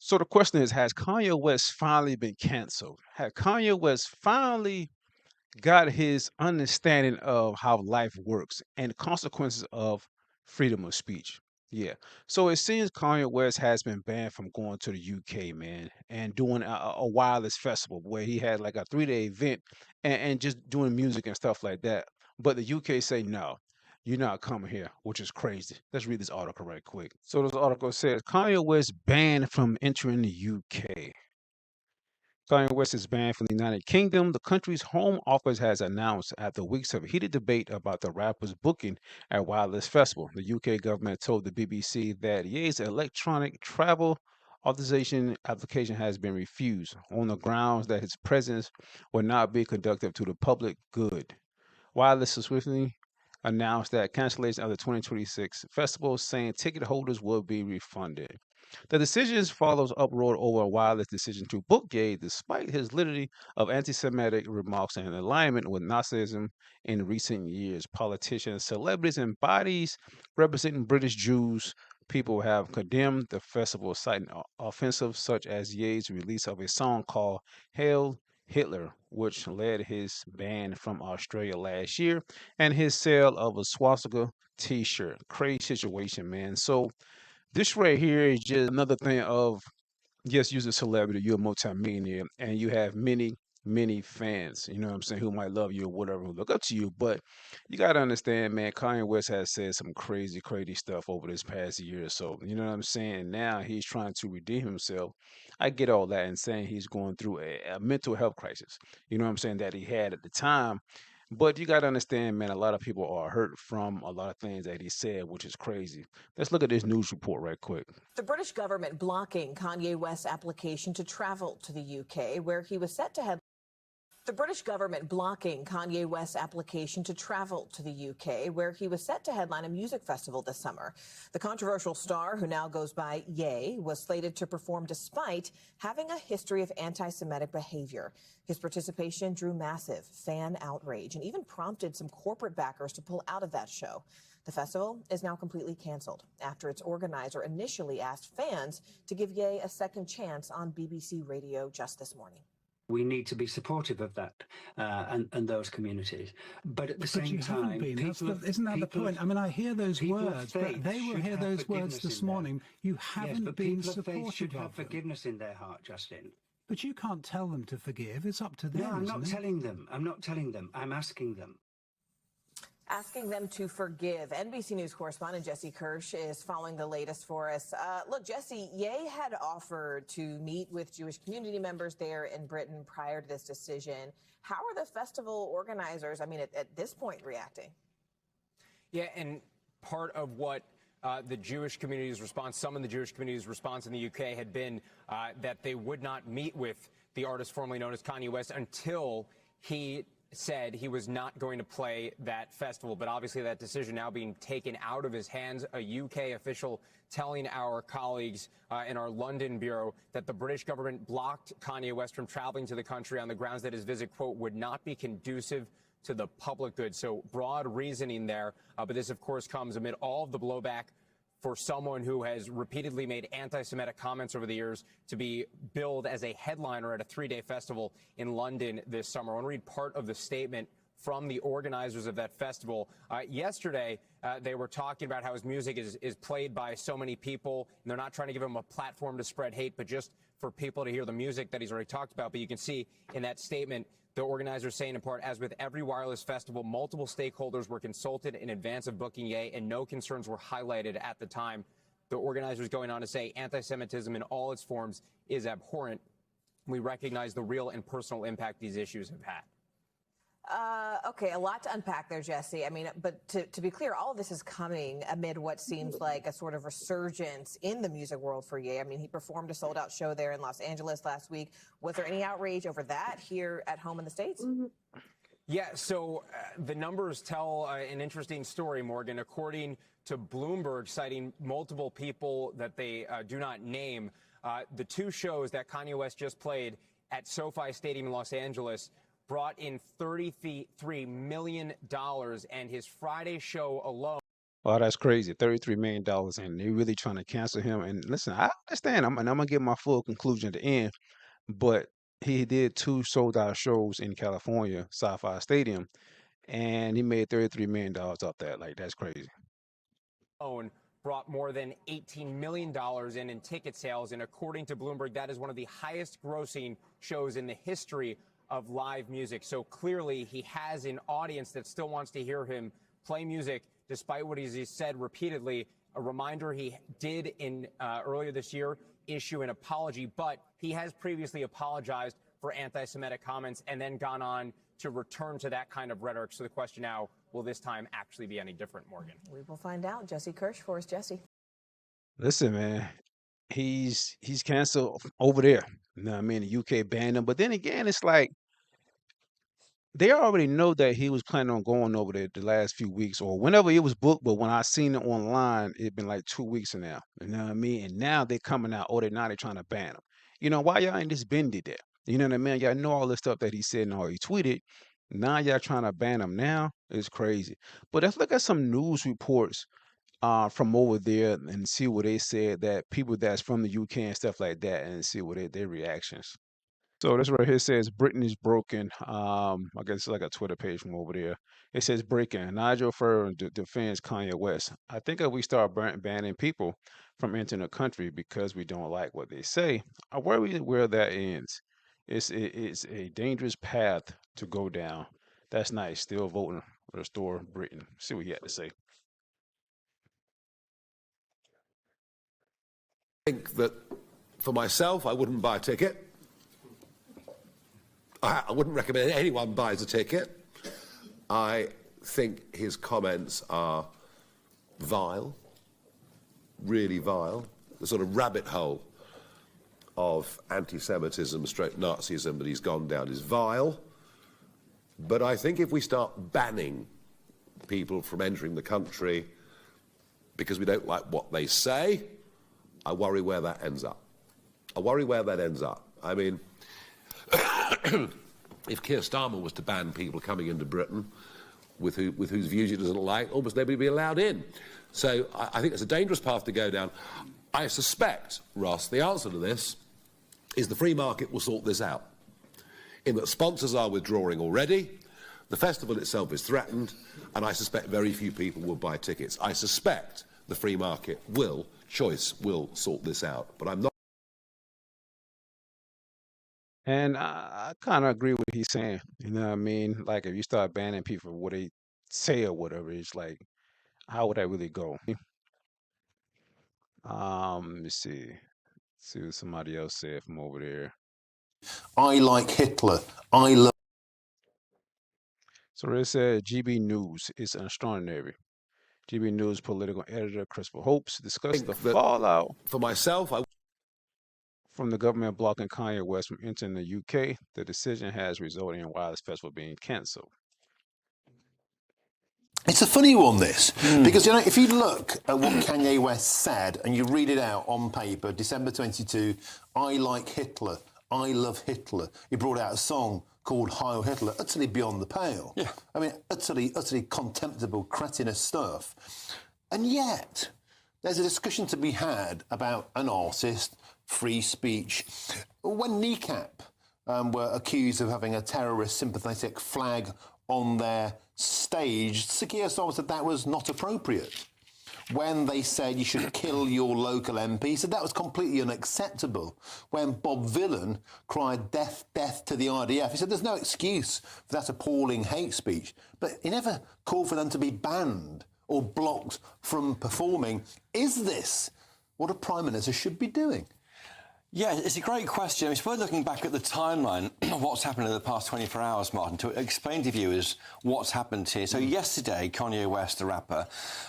So the question is, has Kanye West finally been canceled? Had Kanye West finally got his understanding of how life works and the consequences of freedom of speech? Yeah. So it seems Kanye West has been banned from going to the UK, man, and doing a wireless festival where he had like a 3-day event and just doing music and stuff like that. But the UK say no. You're not coming here, which is crazy. Let's read this article right quick. So this article says Kanye West banned from entering the UK. Kanye West is banned from the United Kingdom. The country's home office has announced after weeks of heated debate about the rapper's booking at Wireless Festival. The UK government told the BBC that Ye's electronic travel authorization application has been refused on the grounds that his presence will not be conducive to the public good. Wireless swiftly announced that cancellation of the 2026 festival, saying ticket holders will be refunded. The decision follows uproar over a Wireless decision to book Ye despite his litany of anti-Semitic remarks and alignment with Nazism in recent years. Politicians, celebrities, and bodies representing British Jews people have condemned the festival, citing offensive such as Ye's release of a song called "Hail Hitler," which led his ban from Australia last year, and his sale of a swastika T-shirt. Crazy situation, man. So this right here is just another thing of, yes, you're a celebrity, you're a multimillionaire, and you have many fans, you know what I'm saying, who might love you or whatever, who look up to you. But you got to understand, man, Kanye West has said some crazy stuff over this past year or so. You know what I'm saying? Now he's trying to redeem himself. I get all that and saying he's going through a mental health crisis, you know what I'm saying, that he had at the time. But you got to understand, man, a lot of people are hurt from a lot of things that he said, which is crazy. Let's look at this news report right quick. The British government blocking Kanye West's application to travel to the UK, where he was set to head. The British government blocking Kanye West's application to travel to the UK, where he was set to headline a music festival this summer. The controversial star, who now goes by Ye, was slated to perform despite having a history of anti-Semitic behavior. His participation drew massive fan outrage and even prompted some corporate backers to pull out of that show. The festival is now completely canceled after its organizer initially asked fans to give Ye a second chance on BBC Radio just this morning. We need to be supportive of that and those communities. But at the same time, isn't that the point? I mean, I hear those words, but they will hear those words this morning. You haven't been supportive should have of them. forgiveness in their heart, Justin. But you can't tell them to forgive. It's up to them. No, I'm not isn't it? telling them. I'm not telling them. I'm asking them. Asking them to forgive. NBC News correspondent Jesse Kirsch is following the latest for us. Look, Jesse, Ye had offered to meet with Jewish community members there in Britain prior to this decision. How are the festival organizers, I mean, at this point, reacting? Yeah, and part of what the Jewish community's response, some in the Jewish community's response in the UK had been that they would not meet with the artist formerly known as Kanye West until he said he was not going to play that festival. But obviously that decision now being taken out of his hands, a UK official telling our colleagues in our London bureau that the British government blocked Kanye West from traveling to the country on the grounds that his visit, quote, would not be conducive to the public good. So broad reasoning there. But this, of course, comes amid all of the blowback for someone who has repeatedly made anti-Semitic comments over the years to be billed as a headliner at a 3-day festival in London this summer. I want to read part of the statement from the organizers of that festival. Yesterday, they were talking about how his music is played by so many people, and they're not trying to give him a platform to spread hate, but just for people to hear the music that he's already talked about. But you can see in that statement, the organizers saying in part, as with every wireless festival, multiple stakeholders were consulted in advance of booking Ye, and no concerns were highlighted at the time. The organizers going on to say anti-Semitism in all its forms is abhorrent. We recognize the real and personal impact these issues have had. Okay, a lot to unpack there, Jesse. I mean, but to be clear, all of this is coming amid what seems like a sort of resurgence in the music world for Ye. I mean, he performed a sold-out show there in Los Angeles last week. Was there any outrage over that here at home in the States? Yeah, so the numbers tell an interesting story, Morgan. According to Bloomberg, citing multiple people that they do not name, the two shows that Kanye West just played at SoFi Stadium in Los Angeles brought in $33 million, and his Friday show alone Oh, that's crazy. $33 million, and they're really trying to cancel him. And listen, I understand. I'm gonna get my full conclusion at the end, but he did two sold out shows in California, SoFi Stadium, and he made $33 million off that. Like, that's crazy. Own brought more than $18 million in ticket sales, and according to Bloomberg, that is one of the highest grossing shows in the history of live music. So clearly he has an audience that still wants to hear him play music, despite what he's said repeatedly. A reminder, he did in earlier this year issue an apology, but he has previously apologized for anti-Semitic comments and then gone on to return to that kind of rhetoric. So the question now, will this time actually be any different, Morgan? We will find out. Jesse Kirsch for us. Jesse. Listen, man, he's canceled over there. You know what I mean? The UK banned him, but then again, it's like they already know that he was planning on going over there the last few weeks or whenever it was booked. But when I seen it online, it been like 2 weeks now. You know what I mean? And now they're coming out. Oh, they're trying to ban him. You know why y'all ain't just been did that? You know what I mean? Y'all know all the stuff that he said and all he tweeted. Now y'all trying to ban him now? It's crazy. But let's look at some news reports from over there and see what they said, that people that's from the UK and stuff like that, and see what their reactions. So this right here says Britain is broken. I guess it's like a Twitter page from over there. It says breaking. Nigel Farage defends Kanye West. I think if we start banning people from entering the country because we don't like what they say, I worry where that ends. It's a dangerous path to go down. That's nice. Still voting to restore Britain. See what he had to say. I think that for myself, I wouldn't buy a ticket. I wouldn't recommend anyone buys a ticket. I think his comments are vile, really vile. The sort of rabbit hole of anti-Semitism, straight Nazism that he's gone down is vile. But I think if we start banning people from entering the country because we don't like what they say, I worry where that ends up. I worry where that ends up. I mean, if Keir Starmer was to ban people coming into Britain with whose views he doesn't like, almost nobody would be allowed in. So I think it's a dangerous path to go down. I suspect, Ross, the answer to this is the free market will sort this out, in that sponsors are withdrawing already, the festival itself is threatened, and I suspect very few people will buy tickets. I suspect the free market will sort this out, but I'm not. And I kind of agree with what he's saying. You know what I mean? Like, if you start banning people for what they say or whatever, it's like, how would that really go? Let me see. See what somebody else said from over there. I like Hitler. I love. So it said GB News is extraordinary. GB News political editor Christopher Hopes discussed the fallout For myself, from the government blocking Kanye West from entering the UK. The decision has resulted in Wireless Festival being cancelled. It's a funny one, this, because, you know, if you look at what Kanye West said and you read it out on paper, December 22, I like Hitler, I love Hitler. He brought out a song called Heil Hitler, utterly beyond the pale. Yeah. I mean, utterly contemptible, cretinous stuff. And yet, there's a discussion to be had about an artist, free speech. When Kneecap were accused of having a terrorist sympathetic flag on their stage, Keir Starmer said that was not appropriate. When they said you should kill your local MP, he said that was completely unacceptable. When Bob Villan cried death, death to the IDF, he said there's no excuse for that appalling hate speech. But he never called for them to be banned or blocked from performing. Is this what a Prime Minister should be doing? Yeah, it's a great question. It's worth looking back at the timeline of what's happened in the past 24 hours, Martin, to explain to viewers what's happened here. So yesterday, Kanye West, the rapper,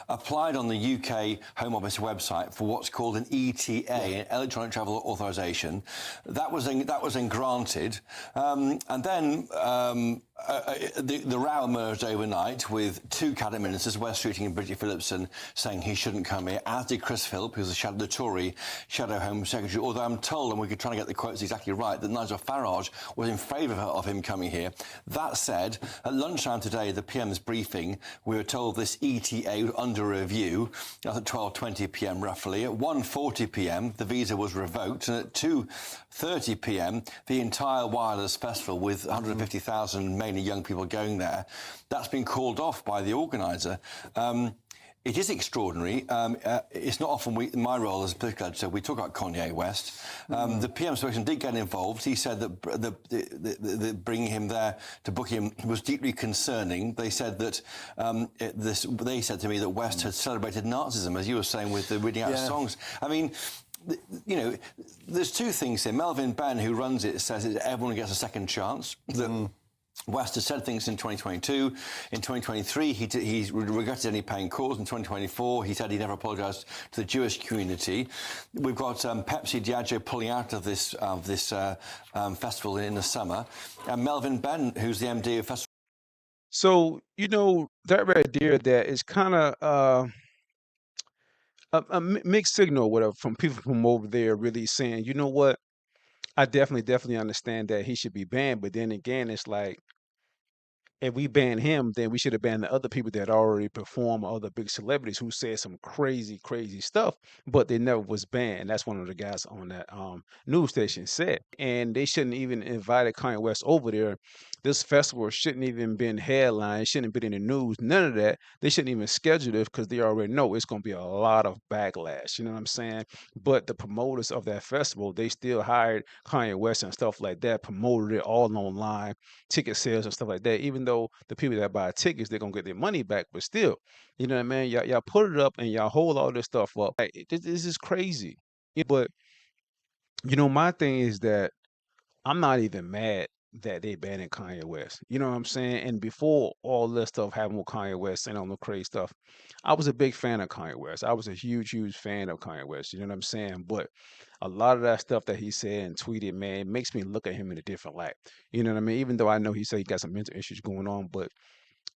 applied on the UK Home Office website for what's called an ETA, an electronic travel authorization. That was then granted. And then the row emerged overnight with two cabinet ministers, West Streeting and Bridget Phillipson, saying he shouldn't come here, as did Chris Philp, who's the Tory Shadow Home Secretary, although I'm told told, and we could try to get the quotes exactly right, that Nigel Farage was in favour of him coming here. That said, at lunchtime today, the PM's briefing, we were told this ETA was under review. That's at 12:20 p.m. roughly. At 1:40 p.m, the visa was revoked, and at 2:30 p.m, the entire Wireless Festival, with 150,000 mainly young people going there, that's been called off by the organiser. It is extraordinary. It's not often my role as political editor, we talk about Kanye West. The PM spokesman did get involved. He said that the bringing him there to book him was deeply concerning. They said that they said to me that West had celebrated Nazism, as you were saying with the reading out of songs. I mean, you know, there's two things here. Melvin Benn, who runs it, says that everyone gets a second chance. West has said things in 2022. In 2023, he regretted any paying calls. In 2024, he said he never apologised to the Jewish community. We've got Pepsi Diageo pulling out of this festival in the summer, and Melvin Benn, who's the MD of Festival. So, you know, that right there, that is kind of a mixed signal, whatever, from people from over there really saying, you know what, I definitely understand that he should be banned. But then again, it's like, if we ban him, then we should have banned the other people that already perform, other big celebrities who said some crazy stuff, but they never was banned. That's one of the guys on that news station said. And they shouldn't even invited Kanye West over there. This festival shouldn't even been headlined, shouldn't have been in the news, none of that. They shouldn't even schedule it because they already know it's going to be a lot of backlash. You know what I'm saying? But the promoters of that festival, they still hired Kanye West and stuff like that, promoted it all online, ticket sales and stuff like that, even though the people that buy tickets, they're gonna get their money back, but still, you know what I mean? Y'all put it up and y'all hold all this stuff up. Like, this is crazy. But you know, my thing is that I'm not even mad that they banning Kanye West. You know what I'm saying? And before all this stuff happened with Kanye West and all the crazy stuff, I was a big fan of Kanye West. I was a huge fan of Kanye West. You know what I'm saying? But a lot of that stuff that he said and tweeted, man, makes me look at him in a different light. You know what I mean? Even though I know he said he got some mental issues going on, but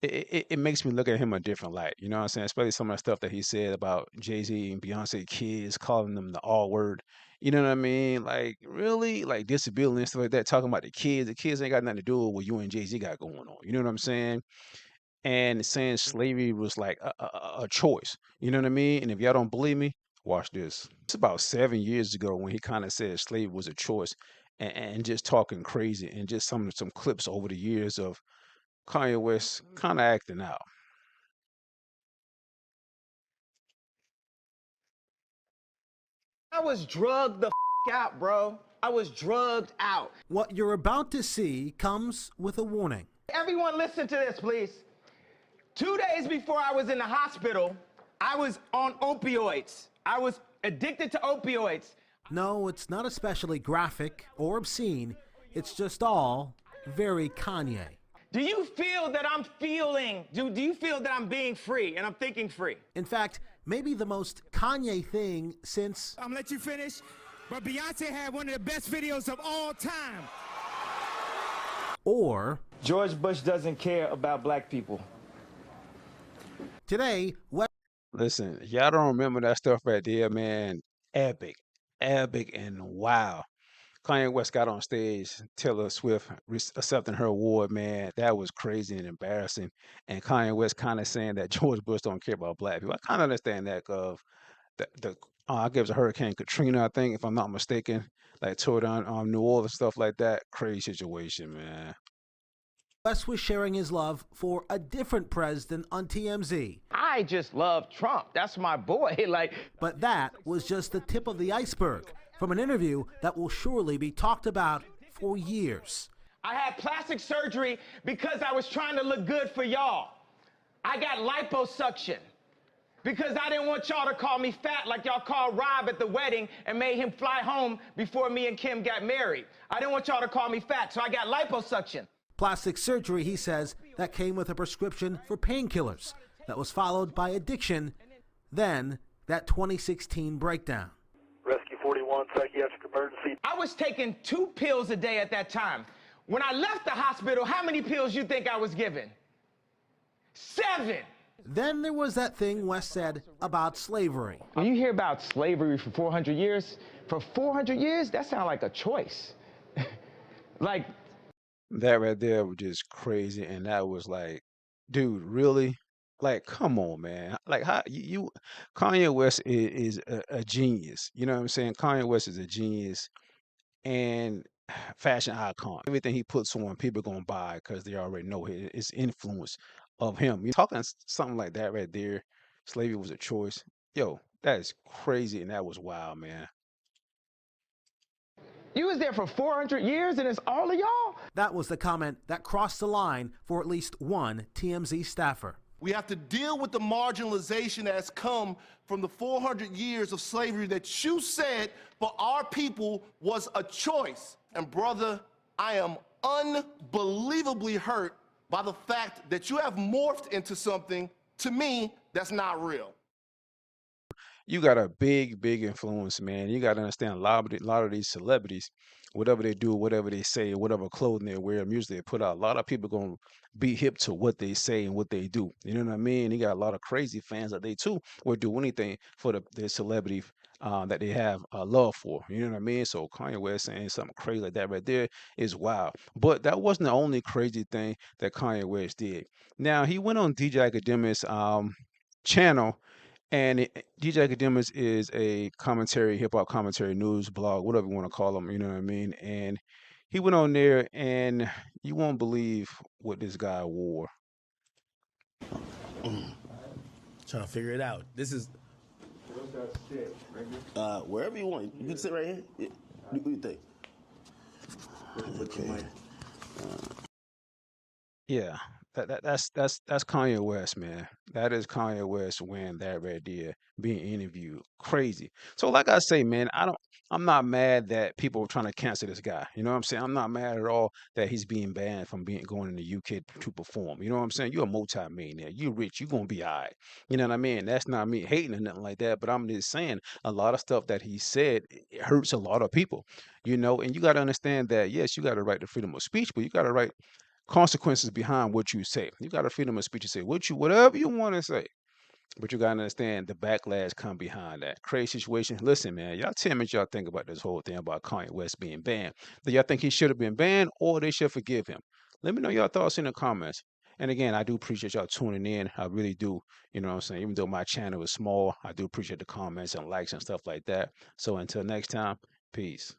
it makes me look at him a different light. You know what I'm saying? Especially some of the stuff that he said about Jay-Z and Beyonce kids, calling them the R word. You know what I mean? Like, really? Like, disability and stuff like that, talking about the kids. The kids ain't got nothing to do with what you and Jay-Z got going on. You know what I'm saying? And saying slavery was like a choice. You know what I mean? And if y'all don't believe me, watch this. It's about 7 years ago when he kind of said slavery was a choice, and just talking crazy, and just some clips over the years of Kanye West kind of acting out. I was drugged the out, bro. I was drugged out. What you're about to see comes with a warning. Everyone listen to this, please. 2 days before I was in the hospital, I was on opioids. I was addicted to opioids. No, it's not especially graphic or obscene. It's just all very Kanye. Do you feel that I'm feeling, do you feel that I'm being free and I'm thinking free? In fact, maybe the most Kanye thing since... I'm gonna let you finish, but Beyonce had one of the best videos of all time. Or... George Bush doesn't care about black people. Today, listen, y'all don't remember that stuff right there, man. Epic, and wow. Kanye West got on stage, Taylor Swift accepting her award, man. That was crazy and embarrassing. And Kanye West kind of saying that George Bush don't care about black people. I kind of understand that, because I guess it was Hurricane Katrina, I think, if I'm not mistaken, like tore down New Orleans, stuff like that. Crazy situation, man. West was sharing his love for a different president on TMZ. I just love Trump. That's my boy. But that was just the tip of the iceberg from an interview that will surely be talked about for years. I had plastic surgery because I was trying to look good for y'all. I got liposuction because I didn't want y'all to call me fat like y'all called Rob at the wedding and made him fly home before me and Kim got married. I didn't want y'all to call me fat, so I got liposuction. Plastic surgery, he says, that came with a prescription for painkillers that was followed by addiction, then that 2016 breakdown. Rescue 41, psychiatric emergency. I was taking 2 pills a day at that time. When I left the hospital, how many pills you think I was given? 7. Then there was that thing West said about slavery. When you hear about slavery for 400 years, that sounds like a choice. Like, that right there was just crazy, and that was like, dude, really? Like, come on, man. Like, how Kanye West is a genius. You know what I'm saying? Kanye West is a genius and fashion icon. Everything he puts on, people gonna buy because they already know his influence of him. You talking something like that right there? Slavery was a choice. Yo, that is crazy, and that was wild, man. you was there for 400 years and it's all of y'all? That was the comment that crossed the line for at least one TMZ staffer. We have to deal with the marginalization that has come from the 400 years of slavery that you said for our people was a choice. And brother, I am unbelievably hurt by the fact that you have morphed into something, to me, that's not real. You got a big influence, man. You got to understand a lot of these celebrities, whatever they do, whatever they say, whatever clothing they wear, music they put out, a lot of people gonna be hip to what they say and what they do. You know what I mean? You got a lot of crazy fans that they too will do anything for the celebrity that they have love for. You know what I mean? So Kanye West saying something crazy like that right there is wild. But that wasn't the only crazy thing that Kanye West did. Now he went on DJ Academics channel, and DJ Academics is a commentary, hip hop commentary, news blog, whatever you want to call them. You know what I mean? And he went on there, and you won't believe what this guy wore. Trying to figure it out. This is. Wherever you want. You can sit right here. Yeah. What do you think? Okay. Yeah, that's Kanye West, man. That is Kanye West when that right there being interviewed. Crazy. So like I say, man, I'm not mad that people are trying to cancel this guy. You know what I'm saying? I'm not mad at all that he's being banned from going in the UK to perform. You know what I'm saying? You're a multi-millionaire. You're rich. You're gonna be all right. You know what I mean? That's not me hating or nothing like that, but I'm just saying a lot of stuff that he said, it hurts a lot of people. You know, and you got to understand that yes, you got to right to freedom of speech, but you got to right consequences behind what you say. You got a freedom of speech to say whatever you want to say. But you gotta understand the backlash come behind that. Crazy situation. Listen, man, y'all tell me what y'all think about this whole thing about Kanye West being banned. Do y'all think he should have been banned or they should forgive him? Let me know your thoughts in the comments. And again, I do appreciate y'all tuning in. I really do. You know what I'm saying? Even though my channel is small, I do appreciate the comments and likes and stuff like that. So until next time, peace.